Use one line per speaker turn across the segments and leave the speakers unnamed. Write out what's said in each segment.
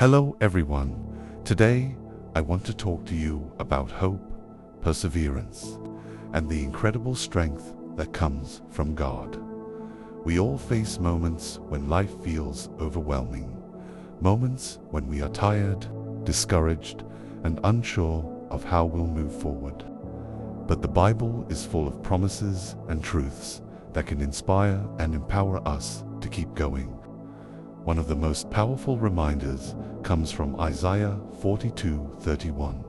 Hello everyone. Today I want to talk to you about hope, perseverance, and the incredible strength that comes from God. We all face moments when life feels overwhelming, moments when we are tired, discouraged, and unsure of how we'll move forward. But the Bible is full of promises and truths that can inspire and empower us to keep going. One of the most powerful reminders comes from Isaiah 42:31.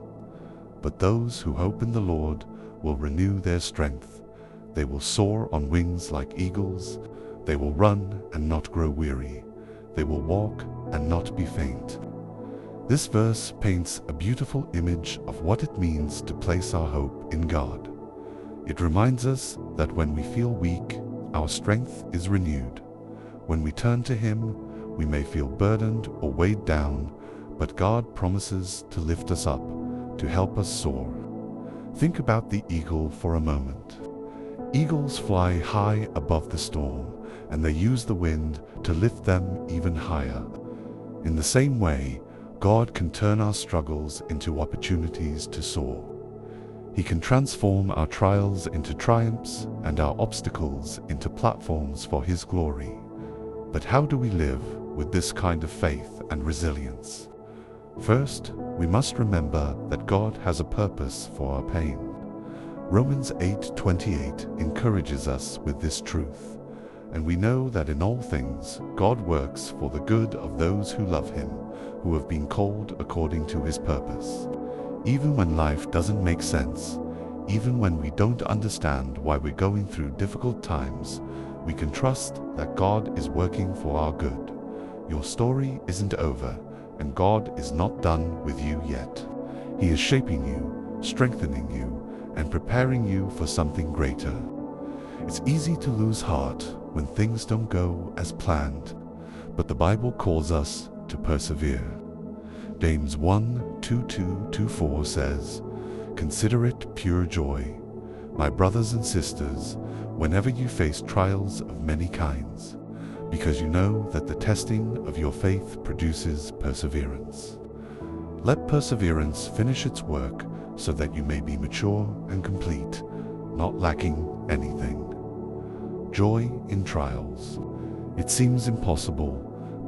But those who hope in the Lord will renew their strength. They will soar on wings like eagles. They will run and not grow weary. They will walk and not be faint. This verse paints a beautiful image of what it means to place our hope in God. It reminds us that when we feel weak, our strength is renewed. When we turn to Him, we may feel burdened or weighed down, but God promises to lift us up, to help us soar. Think about the eagle for a moment. Eagles fly high above the storm, and they use the wind to lift them even higher. In the same way, God can turn our struggles into opportunities to soar. He can transform our trials into triumphs and our obstacles into platforms for His glory. But how do we live with this kind of faith and resilience? First, we must remember that God has a purpose for our pain. Romans 8:28 encourages us with this truth. And we know that in all things, God works for the good of those who love Him, who have been called according to His purpose. Even when life doesn't make sense, even when we don't understand why we're going through difficult times, we can trust that God is working for our good. Your story isn't over, and God is not done with you yet. He is shaping you, strengthening you, and preparing you for something greater. It's easy to lose heart when things don't go as planned, but the Bible calls us to persevere. James 1:22-24 says, "Consider it pure joy, my brothers and sisters, whenever you face trials of many kinds, because you know that the testing of your faith produces perseverance. Let perseverance finish its work so that you may be mature and complete, not lacking anything." Joy in trials. It seems impossible,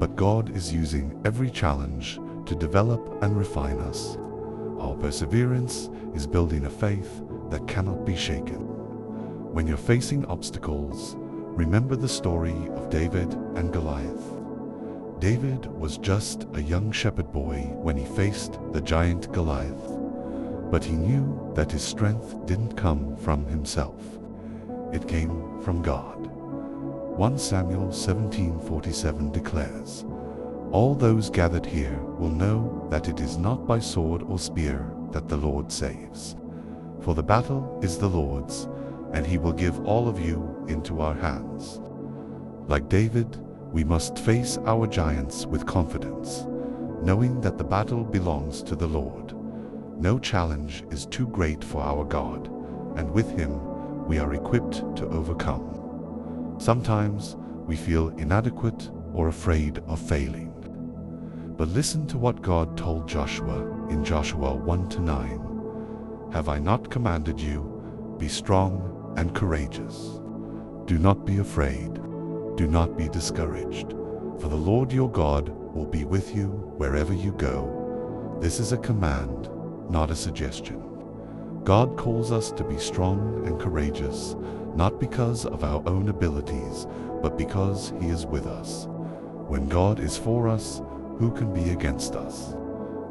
but God is using every challenge to develop and refine us. Our perseverance is building a faith that cannot be shaken. When you're facing obstacles, remember the story of David and Goliath. David was just a young shepherd boy when he faced the giant Goliath, but he knew that his strength didn't come from himself. It came from God. 1 Samuel 17:47 declares, "All those gathered here will know that it is not by sword or spear that the Lord saves. For the battle is the Lord's, and He will give all of you into our hands." Like David, we must face our giants with confidence, knowing that the battle belongs to the Lord. No challenge is too great for our God, and with Him, we are equipped to overcome. Sometimes we feel inadequate or afraid of failing. But listen to what God told Joshua in Joshua 1-9. "Have I not commanded you? Be strong and courageous. Do not be afraid. Do not be discouraged. For the Lord your God will be with you wherever you go." This is a command, not a suggestion. God calls us to be strong and courageous, not because of our own abilities, but because He is with us. When God is for us, who can be against us?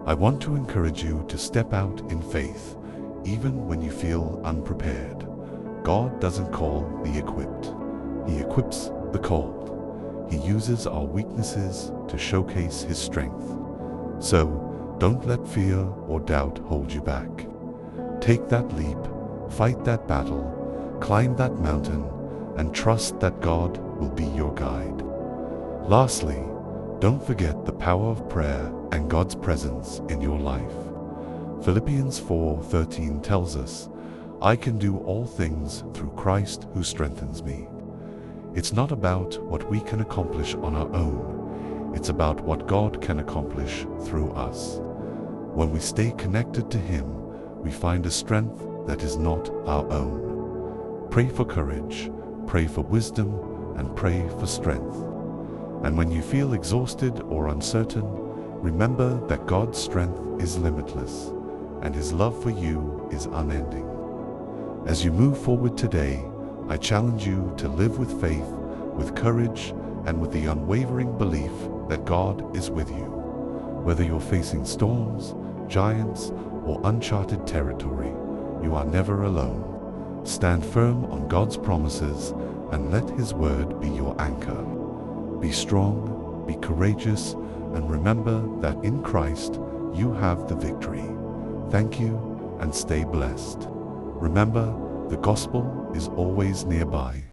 I want to encourage you to step out in faith, even when you feel unprepared. God doesn't call the equipped. He equips the called. He uses our weaknesses to showcase His strength. So, don't let fear or doubt hold you back. Take that leap, fight that battle, climb that mountain, and trust that God will be your guide. Lastly, don't forget the power of prayer and God's presence in your life. Philippians 4:13 tells us, "I can do all things through Christ who strengthens me." It's not about what we can accomplish on our own. It's about what God can accomplish through us. When we stay connected to Him, we find a strength that is not our own. Pray for courage, pray for wisdom, and pray for strength. And when you feel exhausted or uncertain, remember that God's strength is limitless, and His love for you is unending. As you move forward today, I challenge you to live with faith, with courage, and with the unwavering belief that God is with you. Whether you're facing storms, giants, or uncharted territory, you are never alone. Stand firm on God's promises and let His word be your anchor. Be strong, be courageous, and remember that in Christ you have the victory. Thank you and stay blessed. Remember, the gospel is always nearby.